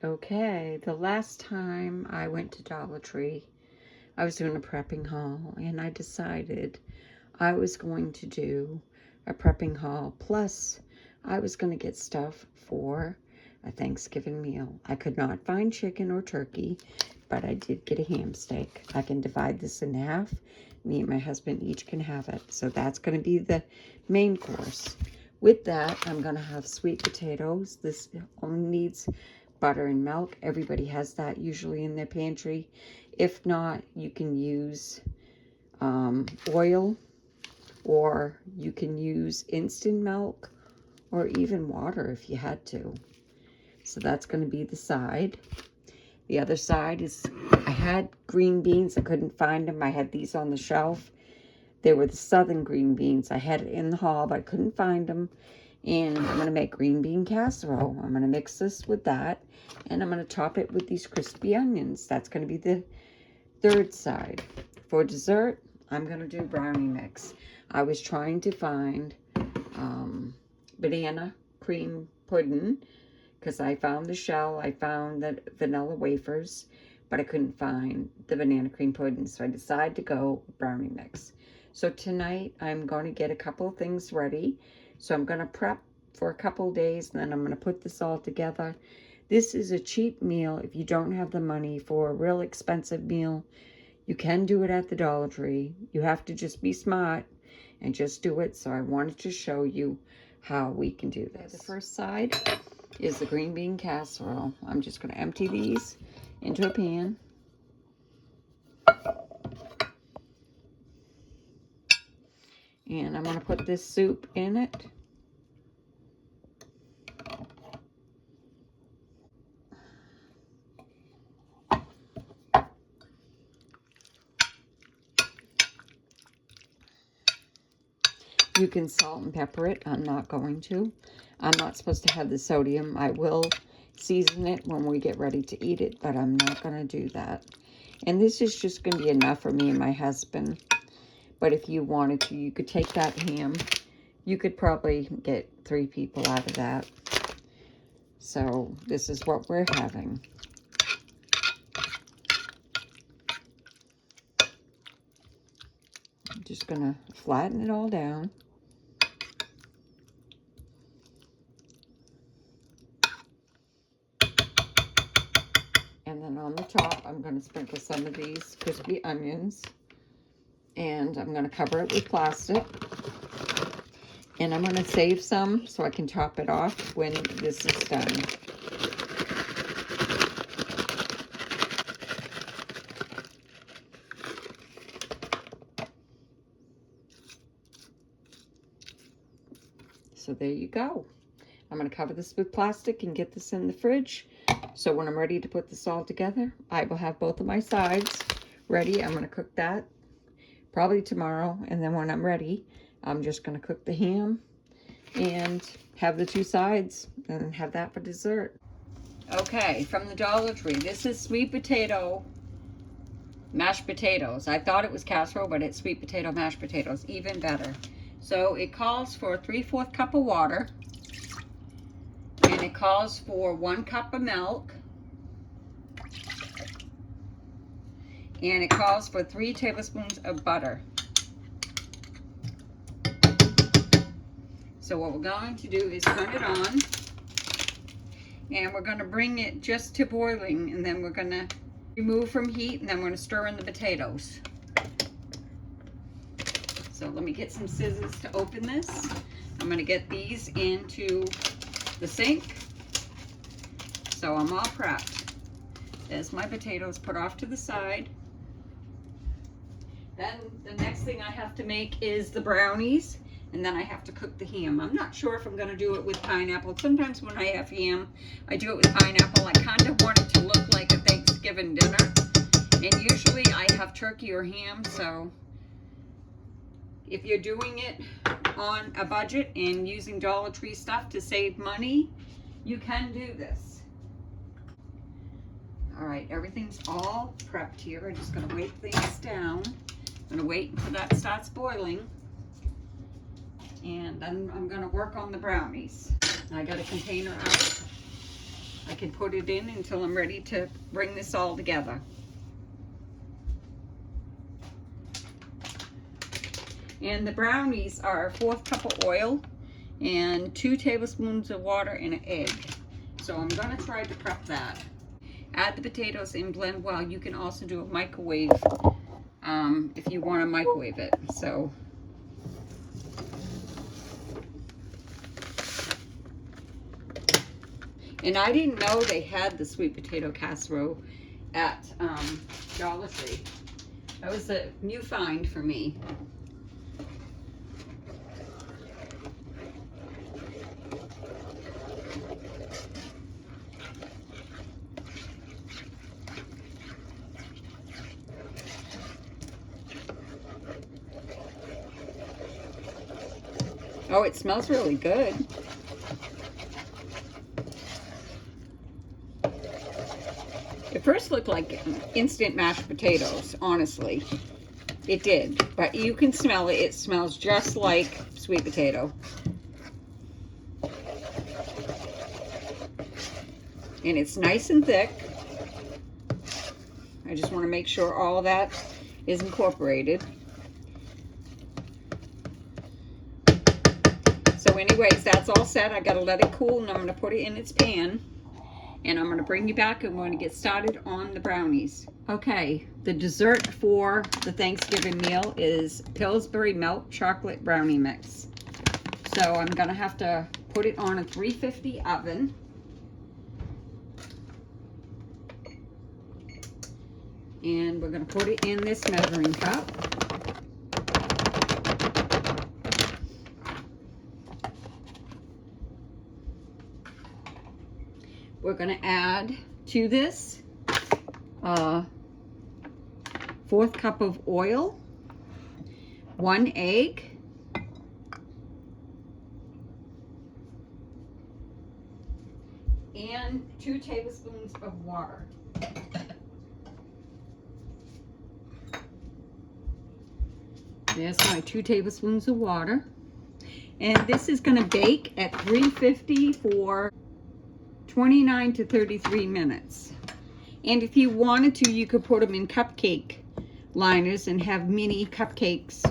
Okay, the last time I went to Dollar Tree, I was doing a prepping haul, and I decided I was going to do a prepping haul, plus I was going to get stuff for a Thanksgiving meal. I could not find chicken or turkey, but I did get a ham steak. I can divide this in half. Me and my husband each can have it. So that's going to be the main course. With that, I'm going to have sweet potatoes. This only needs butter and milk. Everybody has that usually in their pantry. If not, you can use oil, or you can use instant milk, or even water if you had to. So that's going to be the side. The other side is, I had green beans. I couldn't find them. I had these on the shelf. They were the southern green beans. I had it in the haul, but I couldn't find them. And I'm going to make green bean casserole. I'm going to mix this with that, and I'm going to top it with these crispy onions. That's going to be the third side. For dessert, I'm going to do brownie mix. I was trying to find banana cream pudding, because I found the shell, I found the vanilla wafers, but I couldn't find the banana cream pudding, so I decided to go brownie mix. So tonight, I'm going to get a couple of things ready. So I'm going to prep for a couple of days, and then I'm going to put this all together. This is a cheap meal. If you don't have the money for a real expensive meal, you can do it at the Dollar Tree. You have to just be smart and just do it. So I wanted to show you how we can do this. The first side is the green bean casserole. I'm just going to empty these into a pan. And I'm going to put this soup in it. You can salt and pepper it. I'm not going to. I'm not supposed to have the sodium. I will season it when we get ready to eat it, but I'm not going to do that. And this is just going to be enough for me and my husband. But if you wanted to, you could take that ham. You could probably get 3 people out of that. So this is what we're having. I'm just going to flatten it all down. And then on the top, I'm going to sprinkle some of these crispy onions. And I'm going to cover it with plastic. And I'm going to save some so I can top it off when this is done. So there you go. I'm going to cover this with plastic and get this in the fridge. So when I'm ready to put this all together, I will have both of my sides ready. I'm going to cook that probably tomorrow. And then when I'm ready, I'm just going to cook the ham and have the 2 sides and have that for dessert. Okay, from the Dollar Tree. This is sweet potato mashed potatoes. I thought it was casserole, but it's sweet potato mashed potatoes. Even better. So it calls for a 3/4 cup of water. And it calls for 1 cup of milk. And it calls for 3 tablespoons of butter. So what we're going to do is turn it on. And we're going to bring it just to boiling. And then we're going to remove from heat. And then we're going to stir in the potatoes. So let me get some scissors to open this. I'm going to get these into the sink. So I'm all prepped. There's my potatoes put off to the side. Then the next thing I have to make is the brownies, and then I have to cook the ham. I'm not sure if I'm going to do it with pineapple. Sometimes when I have ham, I do it with pineapple. I kind of want it to look like a Thanksgiving dinner. And usually I have turkey or ham, so if you're doing it on a budget and using Dollar Tree stuff to save money, you can do this. All right, everything's all prepped here. I'm just gonna weight things down. I'm gonna wait until that starts boiling. And then I'm gonna work on the brownies. I got a container out. I can put it in until I'm ready to bring this all together. And the brownies are 1/4 cup of oil and 2 tablespoons of water and an egg. So I'm gonna try to prep that. Add the potatoes and blend well. You can also do a microwave if you want to microwave it. So and I didn't know they had the sweet potato casserole at Dollar Tree. That was a new find for me. Oh, it smells really good. It first looked like instant mashed potatoes, honestly. It did, but you can smell it. It smells just like sweet potato. And it's nice and thick. I just want to make sure all that is incorporated. So anyways, that's all set. I gotta let it cool and I'm gonna put it in its pan. And I'm gonna bring you back and we're gonna get started on the brownies. Okay, the dessert for the Thanksgiving meal is Pillsbury Milk Chocolate Brownie Mix. So I'm gonna have to put it on a 350 oven. And we're gonna put it in this measuring cup. We're going to add to this 1/4 cup of oil, 1 egg, and 2 tablespoons of water. There's my 2 tablespoons of water. And this is going to bake at 350 for 29 to 33 minutes. And if you wanted to, you could put them in cupcake liners and have mini cupcakes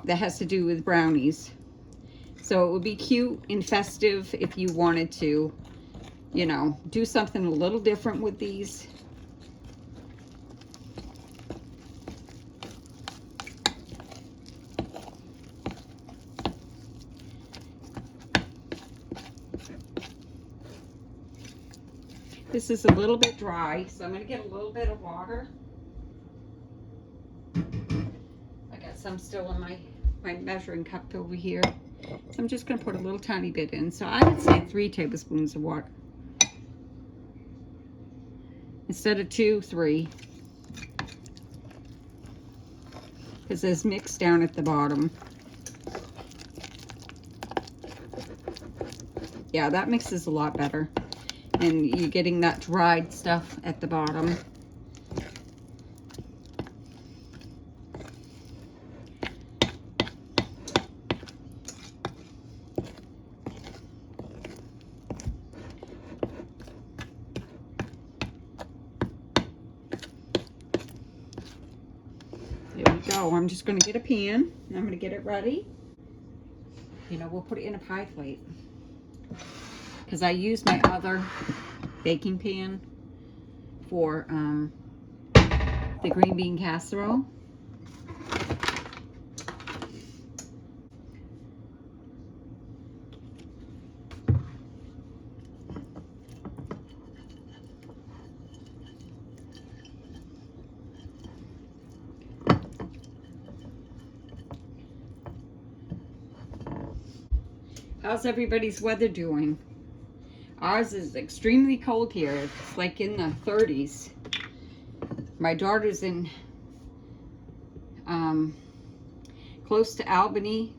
that has to do with brownies. So it would be cute and festive if you wanted to, you know, do something a little different with these. This is a little bit dry, so I'm going to get a little bit of water. I got some still in my measuring cup over here. So I'm just going to put a little tiny bit in. So I would say 3 tablespoons of water. Instead of 2, 3. Because there's mix down at the bottom. Yeah, that mixes a lot better. And you're getting that dried stuff at the bottom. There we go. I'm just going to get a pan and I'm going to get it ready. You know, we'll put it in a pie plate. Because I use my other baking pan for the green bean casserole. How's everybody's weather doing? Ours is extremely cold here. It's like in the 30s. My daughter's in close to Albany,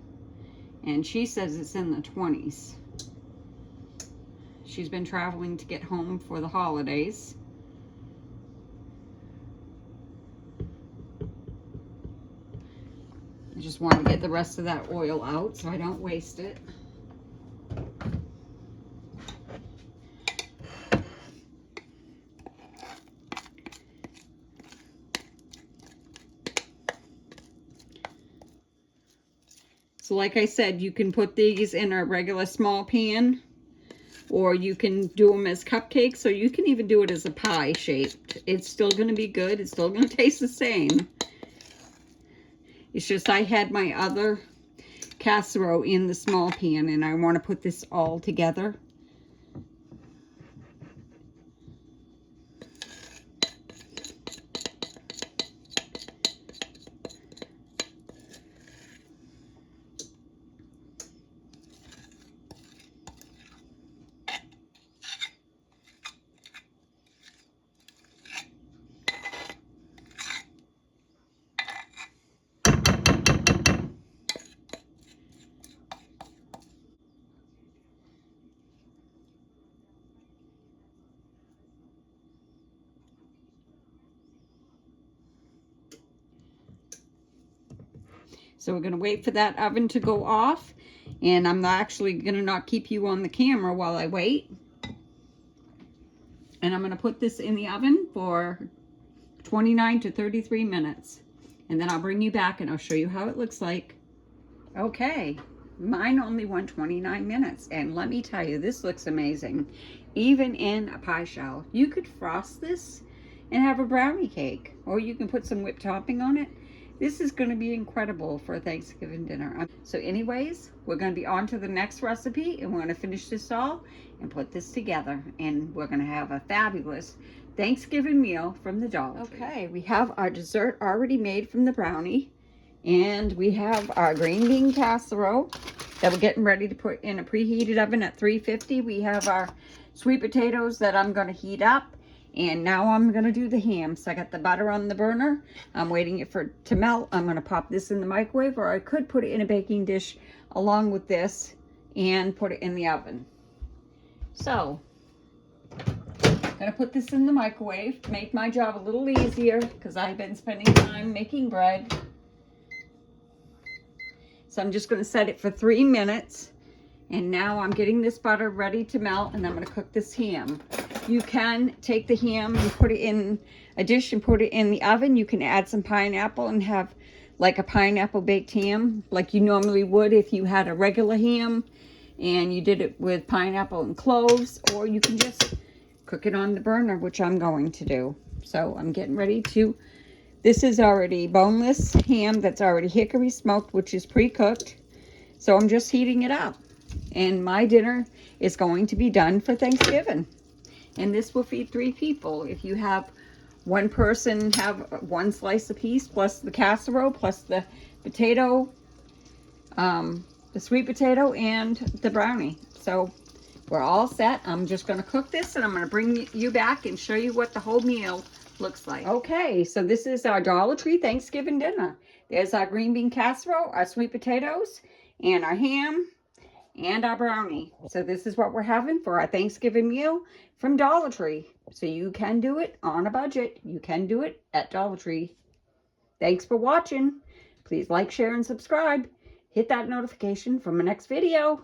and she says it's in the 20s. She's been traveling to get home for the holidays. I just want to get the rest of that oil out so I don't waste it. So like I said, you can put these in a regular small pan, or you can do them as cupcakes, or you can even do it as a pie shaped. It's still going to be good. It's still going to taste the same. It's just I had my other casserole in the small pan, and I want to put this all together. So we're going to wait for that oven to go off, and I'm actually going to not keep you on the camera while I wait. And I'm going to put this in the oven for 29 to 33 minutes. And then I'll bring you back and I'll show you how it looks like. Okay, mine only went 29 minutes. And let me tell you, this looks amazing. Even in a pie shell. You could frost this and have a brownie cake. Or you can put some whipped topping on it. This is going to be incredible for a Thanksgiving dinner. So anyways, we're going to be on to the next recipe, and we're going to finish this all and put this together. And we're going to have a fabulous Thanksgiving meal from the Dollar Tree. Okay, we have our dessert already made from the brownie. And we have our green bean casserole that we're getting ready to put in a preheated oven at 350. We have our sweet potatoes that I'm going to heat up. And now I'm going to do the ham. So I got the butter on the burner. I'm waiting it for to melt. I'm going to pop this in the microwave, or I could put it in a baking dish along with this and put it in the oven. So I'm going to put this in the microwave to make my job a little easier, because I've been spending time making bread. So I'm just going to set it for 3 minutes. And now I'm getting this butter ready to melt, and I'm going to cook this ham. You can take the ham and put it in a dish and put it in the oven. You can add some pineapple and have like a pineapple baked ham like you normally would if you had a regular ham and you did it with pineapple and cloves, or you can just cook it on the burner, which I'm going to do. So I'm getting ready to, this is already boneless ham that's already hickory smoked, which is pre-cooked. So I'm just heating it up. And my dinner is going to be done for Thanksgiving. And this will feed 3 people. If you have one person have 1 slice apiece, plus the casserole, plus the potato, the sweet potato, and the brownie. So we're all set. I'm just going to cook this, and I'm going to bring you back and show you what the whole meal looks like. Okay, so this is our Dollar Tree Thanksgiving dinner. There's our green bean casserole, our sweet potatoes, and our ham, and our brownie. So this is what we're having for our Thanksgiving meal from Dollar Tree. So you can do it on a budget. You can do it at Dollar Tree. Thanks for watching. Please like, share, and subscribe. Hit that notification for my next video.